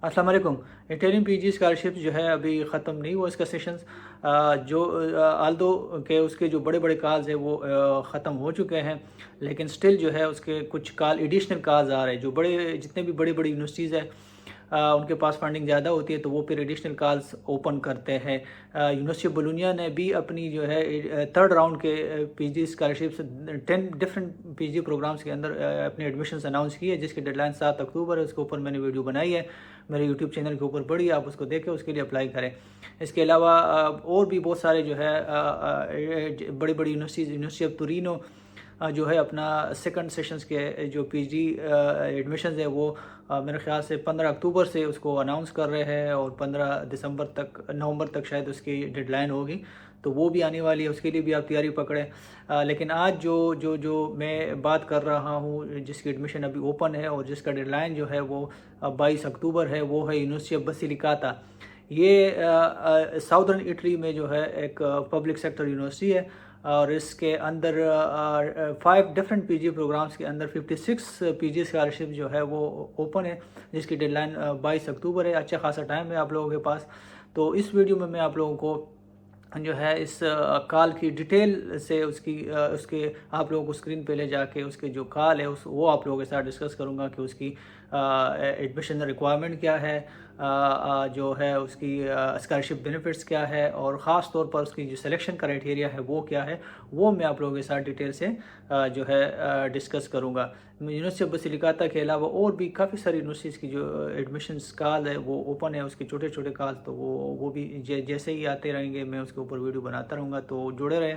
अस्सलाम वालेकुम। Italian PG scholarship जो है अभी ख़त्म नहीं हुआ इसका सेशंस। जो आल्दो के उसके जो बड़े बड़े कॉल्स है वो ख़त्म हो चुके हैं, लेकिन स्टिल जो है उसके कुछ कॉल एडिशनल कॉल्स आ रहे हैं। जो बड़े जितने भी बड़ी बड़ी यूनिवर्सिटीज़ है उनके पास फंडिंग ज़्यादा होती है तो वो फिर एडिशनल कॉल्स ओपन करते हैं। यूनिवर्सिटी ऑफ बोलोनिया ने भी अपनी जो है थर्ड राउंड के पीजी स्कॉलरशिप से 10 डिफरेंट पीजी प्रोग्राम्स के अंदर अपने एडमिशन्स अनाउंस किए, जिसकी डेडलाइन 7 अक्टूबर है। उसके ऊपर मैंने वीडियो बनाई है मेरे यूट्यूब चैनल के ऊपर, पड़ी आप उसको देखें, उसके लिए अप्लाई करें। इसके अलावा और भी बहुत सारे जो है बड़ी बड़ी यूनिवर्सिटी ऑफ तुरीनो जो है अपना सेकंड सेशंस के जो पीजी एडमिशन्स है वो मेरे ख्याल से 15 अक्टूबर से उसको अनाउंस कर रहे हैं, और 15 दिसंबर तक, नवंबर तक शायद उसकी डेडलाइन होगी। तो वो भी आने वाली है, उसके लिए भी आप तैयारी पकड़ें। लेकिन आज जो जो जो मैं बात कर रहा हूँ, जिसकी एडमिशन अभी ओपन है और जिसका डेडलाइन जो है वो 22 अक्टूबर है, वो है यूनिवर्सिटी ऑफ बसिलिकाता। ये साउदर्न इटली में जो है एक पब्लिक सेक्टर यूनिवर्सिटी है, और इसके अंदर 5 डिफरेंट पीजी प्रोग्राम्स के अंदर 56 पीजी स्कॉलरशिप जो है वो ओपन है, जिसकी डेडलाइन 22 अक्टूबर है। अच्छा खासा टाइम है आप लोगों के पास। तो इस वीडियो में मैं आप लोगों को जो है इस कॉल की डिटेल से उसके आप लोगों को स्क्रीन पे ले जाके उसके जो कॉल है उस वो आप लोगों के साथ डिस्कस करूंगा कि उसकी एडमिशन रिक्वायरमेंट क्या है, जो है उसकी स्कॉलरशिप बेनिफिट्स क्या है, और ख़ास तौर पर उसकी जो सिलेक्शन क्राइटेरिया है वो क्या है, वो मैं आप लोगों के साथ डिटेल से जो है डिस्कस करूंगा। यूनिवर्सिटी ऑफ बसिलिकाता के अलावा और भी काफ़ी सारी यूनिवर्सिटीज़ की जो एडमिशन्स कॉल है वो ओपन है, उसके छोटे छोटे कॉल, तो वो भी जैसे ही आते रहेंगे मैं उसके ऊपर वीडियो बनाता रहूँगा। तो जुड़े रहे,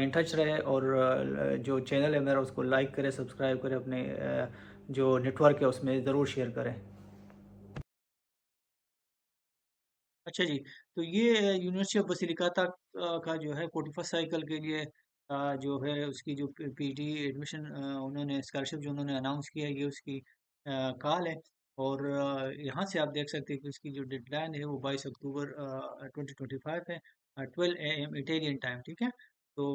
इन टच रहे, और जो चैनल है मेरा उसको लाइक करें, सब्सक्राइब करें, अपने जो नेटवर्क है उसमें ज़रूर शेयर करें। अच्छा जी, तो ये यूनिवर्सिटी ऑफ बसिलिकाता का जो है 41st साइकिल के लिए जो है उसकी जो पीटी एडमिशन उन्होंने स्कॉलरशिप जो उन्होंने अनाउंस किया है, ये उसकी कॉल है। और यहाँ से आप देख सकते हैं कि उसकी जो डेडलाइन है वो 22 अक्टूबर 2025 है, 12 AM इटालियन टाइम, ठीक है। तो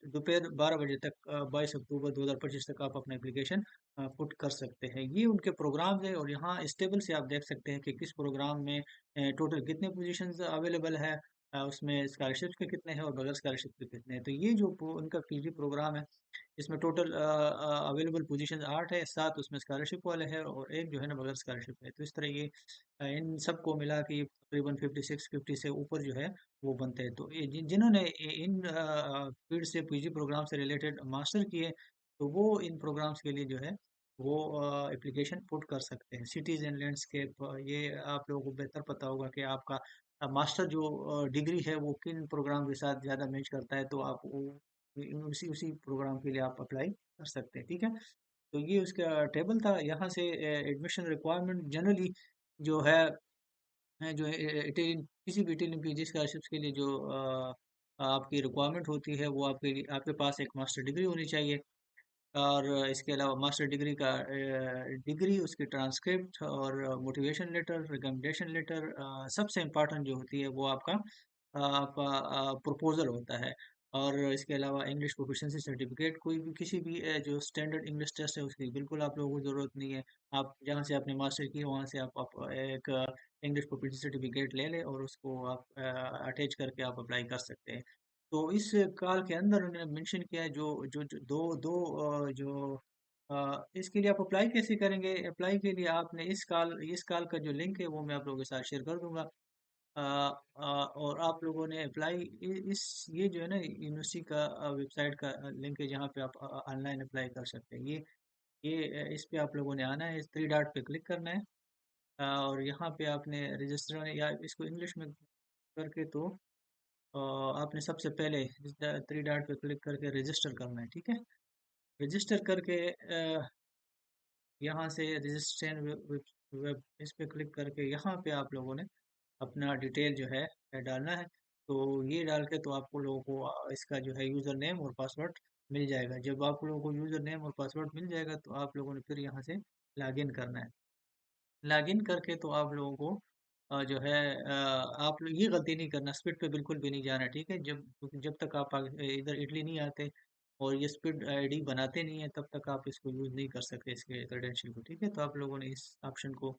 दोपहर 12 बजे तक 22 अक्टूबर 2025 तक आप अपना एप्लीकेशन पुट कर सकते हैं। ये उनके प्रोग्राम है, और यहाँ इस टेबल से आप देख सकते हैं कि किस प्रोग्राम में टोटल कितने पोजीशंस अवेलेबल है, उसमें स्कॉलरशिप के कितने हैं और बगैर स्कॉलरशिप के कितने हैं। तो ये जो उनका पीजी प्रोग्राम है, इसमें टोटल अवेलेबल पोजीशंस 8 है, 7 उसमें स्कॉलरशिप वाले हैं और एक जो है ना बगैर स्कॉलरशिप है। तो इस तरह ये इन सबको मिला के ये तकरीबन 56-50 से ऊपर जो है वो बनते हैं। तो ये जिन्होंने इन फील्ड से पीजी प्रोग्राम से रिलेटेड मास्टर किए, तो वो इन प्रोग्राम्स के लिए जो है वो एप्लीकेशन पुट कर सकते हैं। सिटीज एंड लैंडस्केप, ये आप लोगों को बेहतर पता होगा कि आपका मास्टर जो डिग्री है वो किन प्रोग्राम के साथ ज़्यादा मैच करता है, तो आप उसी उसी प्रोग्राम के लिए आप अप्लाई कर सकते हैं, ठीक है। तो ये उसका टेबल था। यहाँ से एडमिशन रिक्वायरमेंट जनरली जो है जो इटालियन किसी भी इटालियन पीजी स्कॉलरशिप्स के लिए जो आपकी रिक्वायरमेंट होती है वो आपके पास एक मास्टर डिग्री होनी चाहिए। और इसके अलावा मास्टर डिग्री का डिग्री, उसकी ट्रांसक्रिप्ट और मोटिवेशन लेटर, रिकमेंडेशन लेटर, सबसे इम्पोर्टेंट जो होती है वो आपका प्रपोजल होता है। और इसके अलावा इंग्लिश प्रोफिशिएंसी सर्टिफिकेट, कोई भी किसी भी जो स्टैंडर्ड इंग्लिश टेस्ट है उसकी बिल्कुल आप लोगों को ज़रूरत नहीं है। आप जहाँ से आपने मास्टर की वहाँ से आप एक इंग्लिश प्रोफिशिएंसी सर्टिफिकेट ले लें और उसको आप अटैच करके आप अप्लाई कर सकते हैं। तो इस कॉल के अंदर उन्होंने मेंशन किया है जो दो दो जो इसके लिए आप अप्लाई कैसे करेंगे। अप्लाई के लिए आपने इस कॉल का जो लिंक है वो मैं आप लोगों के साथ शेयर कर दूंगा। और आप लोगों ने अप्लाई इस ये जो है ना यूनिवर्सिटी का वेबसाइट का लिंक है जहाँ पे आप ऑनलाइन अप्लाई कर सकते हैं। इस पे आप लोगों ने आना है, इस थ्री डॉट पे क्लिक करना है, और यहाँ पे आपने रजिस्टर, या इसको इंग्लिश में करके तो आपने सबसे पहले थ्री डॉट पे क्लिक करके रजिस्टर करना है, ठीक है। रजिस्टर करके यहाँ से रजिस्ट्रेशन वेब वेब इस पे क्लिक करके यहाँ पे आप लोगों ने अपना डिटेल जो है डालना है। तो ये डाल के तो आपको लोगों को इसका जो है यूज़र नेम और पासवर्ड मिल जाएगा। जब आप लोगों को यूज़र नेम और पासवर्ड मिल जाएगा तो आप लोगों ने फिर यहाँ से लॉगिन करना है। लॉगिन करके तो आप लोगों को जो है आप लोग ये गलती नहीं करना, स्पिड पे बिल्कुल भी नहीं जाना, ठीक है। जब तक आप इधर इटली नहीं आते और ये स्पिड आईडी बनाते नहीं है, तब तक आप इसको यूज़ नहीं कर सकते, इसके क्रेडेंशियल को, ठीक है। तो आप लोगों ने इस ऑप्शन को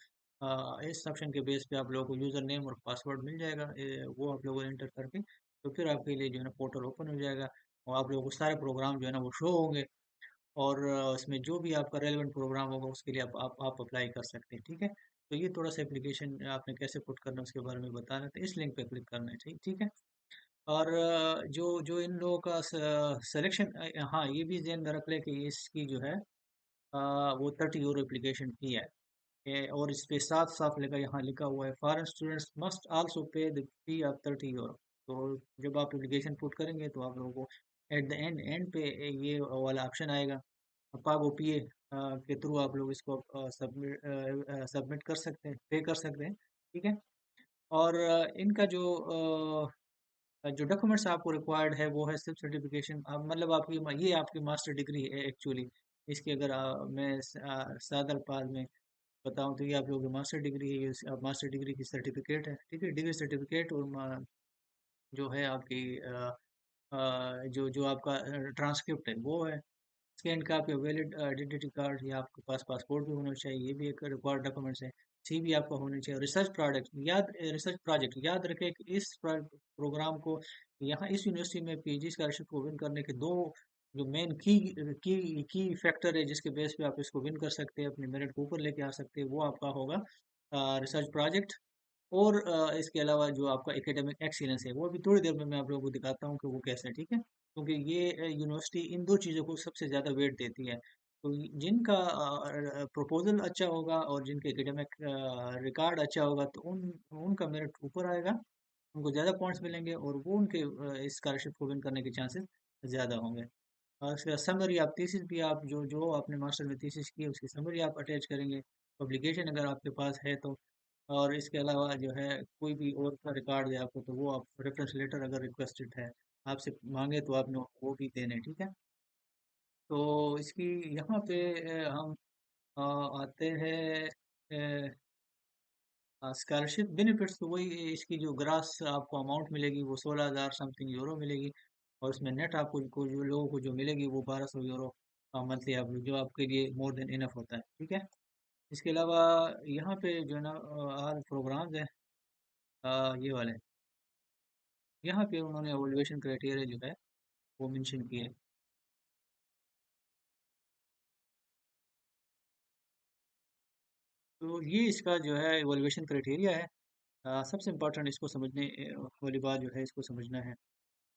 इस ऑप्शन के बेस पे आप लोगों को यूज़र नेम और पासवर्ड मिल जाएगा, वो आप लोगों ने एंटर करके तो फिर आपके लिए जो है ना पोर्टल ओपन हो जाएगा और आप लोगों को सारे प्रोग्राम जो है ना वो शो होंगे और उसमें जो भी आपका रेलेवेंट प्रोग्राम होगा उसके लिए आप अप्लाई कर सकते हैं, ठीक है। तो ये थोड़ा सा एप्लीकेशन आपने कैसे पुट करना है उसके बारे में बता रहे थे, इस लिंक पे क्लिक करना है, ठीक ठीक है। और जो जो इन लोगों का सिलेक्शन, हाँ ये भी ध्यान में रख ले कि इसकी जो है वो 30 यूरो एप्लीकेशन फी है। और इस पे साफ साफ लिखा, यहाँ लिखा हुआ है फॉरेन स्टूडेंट्स मस्ट आल्सो पे द फी ऑफ 30 यूरो। तो जब आप एप्लीकेशन पुट करेंगे तो आप लोगों को एट द एंड पे ये वाला ऑप्शन आएगा, पागो पीए के थ्रू आप लोग इसको सबमिट कर सकते हैं, पे कर सकते हैं, ठीक है। और इनका जो डॉक्यूमेंट्स आपको रिक्वायर्ड है वो है सिर्फ सर्टिफिकेशन, मतलब आपकी ये आपकी मास्टर डिग्री है एक्चुअली। इसकी अगर मैं सादा अल्फाज में बताऊं तो ये आप लोगों की मास्टर डिग्री है, ये मास्टर डिग्री की सर्टिफिकेट है, ठीक है। डिग्री सर्टिफिकेट और जो है आपकी जो जो आपका ट्रांसक्रिप्ट है वो है। स्कैन का आपके वैलिड आइडेंटिटी कार्ड या आपके पास पासपोर्ट भी होना चाहिए, ये भी एक रिक्वायर्ड डॉक्यूमेंट्स है। सीवी आपका होना चाहिए। रिसर्च प्रोजेक्ट याद रखें कि इस प्रोग्राम को यहाँ इस यूनिवर्सिटी में पीजी स्कॉलरशिप को विन करने के दो जो मेन की फैक्टर है जिसके बेस पे आप इसको विन कर सकते हैं, अपने मेरिट को ऊपर लेके आ सकते हैं, वो आपका होगा रिसर्च प्रोजेक्ट। और इसके अलावा जो आपका एकेडमिक एक्सीलेंस है वो भी थोड़ी देर में मैं आप लोगों को दिखाता हूँ कि वो कैसे है, ठीक है। क्योंकि ये यूनिवर्सिटी इन दो चीज़ों को सबसे ज़्यादा वेट देती है। तो जिनका प्रपोजल अच्छा होगा और जिनके एकेडमिक रिकॉर्ड अच्छा होगा तो उनका मेरिट ऊपर आएगा, उनको ज़्यादा पॉइंट्स मिलेंगे और वो उनके इस स्कॉलरशिप को विन करने के चांसेस ज़्यादा होंगे। और उसके बाद समरी, आप थीसिस भी आप जो जो आपने मास्टर में थीसिस की है उसकी समरी आप अटैच करेंगे, पब्लिकेशन अगर आपके पास है तो। और इसके अलावा जो है कोई भी और का रिकॉर्ड है आपको तो वो आप रेफरेंस लेटर अगर रिक्वेस्टेड है आपसे मांगे तो आपने वो भी देने, ठीक है। तो इसकी यहाँ पे हम अ, आते हैं स्कॉलरशिप बेनिफिट्स, तो वही इसकी जो ग्रास आपको अमाउंट मिलेगी वो 16,000 समथिंग यूरो मिलेगी। और उसमें नेट आपको जो लोगों को जो मिलेगी वो 1200 यूरो मंथली, आप जो आपके लिए मोर देन इनफ होता है, ठीक है। इसके अलावा यहाँ पे जो है ना और प्रोग्राम्स हैं ये वाले, यहाँ पे उन्होंने एवोल्यूशन क्राइटेरिया जो है वो मेंशन किए हैं। तो ये इसका जो है एवोल्यूशन क्राइटेरिया है। सबसे इम्पोर्टेंट इसको समझने वाली बात जो है इसको समझना है।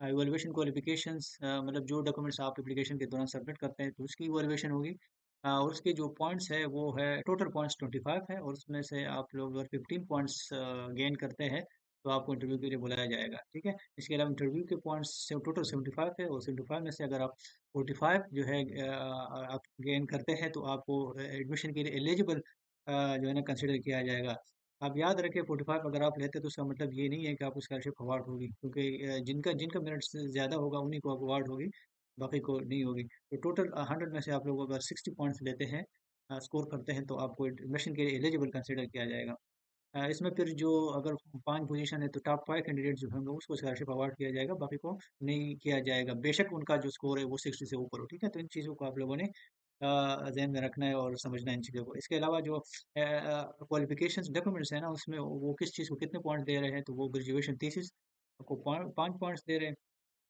इवैल्यूएशन क्वालिफिकेशंस, मतलब जो डॉक्यूमेंट्स आप एप्लीकेशन के दौरान सबमिट करते हैं तो उसकी इवैल्यूएशन होगी। और उसके जो पॉइंट्स है वो है टोटल पॉइंट्स 25 है और उसमें से आप लोग अगर 15 पॉइंट्स गेन करते हैं तो आपको इंटरव्यू के लिए बुलाया जाएगा, ठीक है। इसके अलावा इंटरव्यू के पॉइंट्स से टोटल 75 है और 75 में से अगर आप 45 जो है आप गेन करते हैं तो आपको एडमिशन के लिए एलिजिबल जो है ना कंसिडर किया जाएगा। आप याद रखें 45 अगर आप लेते हैं तो उसका मतलब ये नहीं है कि आपको स्कॉलरशिप अवार्ड होगी, क्योंकि जिनका जिनका मेरिट ज़्यादा होगा उन्हीं को अवार्ड होगी, बाकी को नहीं होगी। तो टोटल 100 में से आप लोग अगर 60 पॉइंट्स लेते हैं, स्कोर करते हैं तो आपको एडमिशन के लिए एलिजिबल कंसिडर किया जाएगा। इसमें फिर जो अगर 5 पोजीशन है तो टॉप 5 कैंडिडेट जो होंगे उसको स्कॉलरशिप अवार्ड किया जाएगा, बाकी को नहीं किया जाएगा, बेशक उनका जो स्कोर है वो 60 से ऊपर हो, ठीक है। तो इन चीज़ों को आप लोगों ने ध्यान में रखना है और समझना है इन चीज़ों को। इसके अलावा जो क्वालिफिकेशंस डॉक्यूमेंट्स है ना उसमें वो किस चीज़ को कितने पॉइंट दे रहे हैं, तो वो ग्रेजुएशन थीसिस आपको 5 पॉइंट्स दे रहे हैं।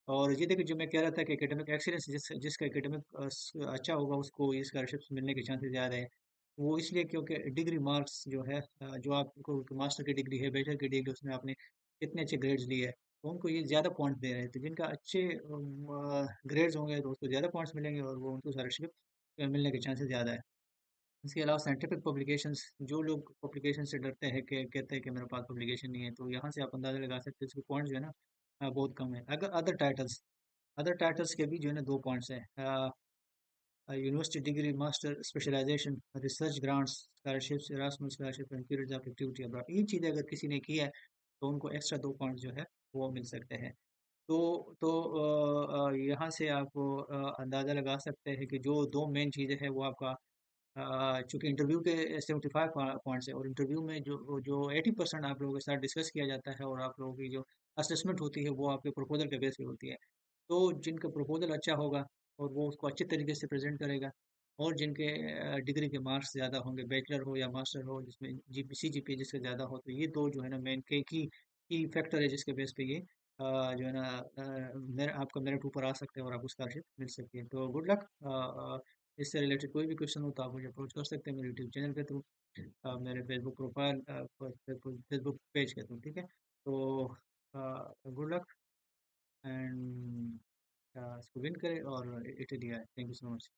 और ये देखिए जो मैं कह रहा था कि एकेडमिक एक्सीलेंस जिसका एकेडमिक अच्छा होगा उसको ये स्कॉलरशिप्स मिलने के चांसेस ज़्यादा है। वो इसलिए क्योंकि डिग्री मार्क्स जो है जो आपको मास्टर की डिग्री है, बैचलर की डिग्री, उसमें आपने कितने अच्छे ग्रेड्स लिए हैं तो उनको ये ज़्यादा पॉइंट दे रहे हैं। तो जिनका अच्छे ग्रेड्स होंगे तो उसको ज़्यादा पॉइंट्स मिलेंगे और वो उनको स्कॉलरशिप मिलने के चांसेस ज़्यादा है। इसके अलावा साइंटिफिक पब्लिकेशंस, जो लोग पब्लिकेशन से डरते हैं कि कहते हैं कि मेरे पास पब्लिकेशन नहीं है, तो यहाँ से आप अंदाज़ा लगा सकते हैं इसके पॉइंट्स जो है ना बहुत कम है। अगर अदर टाइटल्स के भी जो है ना 2 पॉइंट्स है। University degree, master specialization, research grants, scholarships, Erasmus scholarship and periods of activity abroad, ये चीज़ें अगर किसी ने की है तो उनको एक्स्ट्रा 2 पॉइंट्स जो है वो मिल सकते हैं। तो यहाँ से आप अंदाज़ा लगा सकते हैं कि जो दो मेन चीज़ें हैं वो आपका चूंकि इंटरव्यू के 75 पॉइंट्स है और इंटरव्यू में जो जो 80% आप लोगों के साथ डिस्कस किया जाता है और आप लोगों की जो असेसमेंट होती है वो आपके प्रपोजल के बेस पे होती है। तो जिनका प्रपोजल अच्छा होगा और वो उसको अच्छे तरीके से प्रेजेंट करेगा और जिनके डिग्री के मार्क्स ज़्यादा होंगे, बैचलर हो या मास्टर हो, जिसमें जीपीसी जीपीए जिसके ज़्यादा हो, तो ये दो जो है ना मेन के की फैक्टर है जिसके बेस पे ये जो है ना आपका मेरिट ऊपर आ सकते हैं और आपको स्कॉलरशिप मिल सकती है। तो गुड लक। इससे रिलेटेड कोई भी क्वेश्चन हो तो आप मुझे अप्रोच कर सकते हैं मेरे यूट्यूब चैनल के थ्रू, मेरे फेसबुक प्रोफाइल फेसबुक पेज के थ्रू, ठीक है। तो गुड लक एंड इसको विन करें और इटली आए। Thank you so much.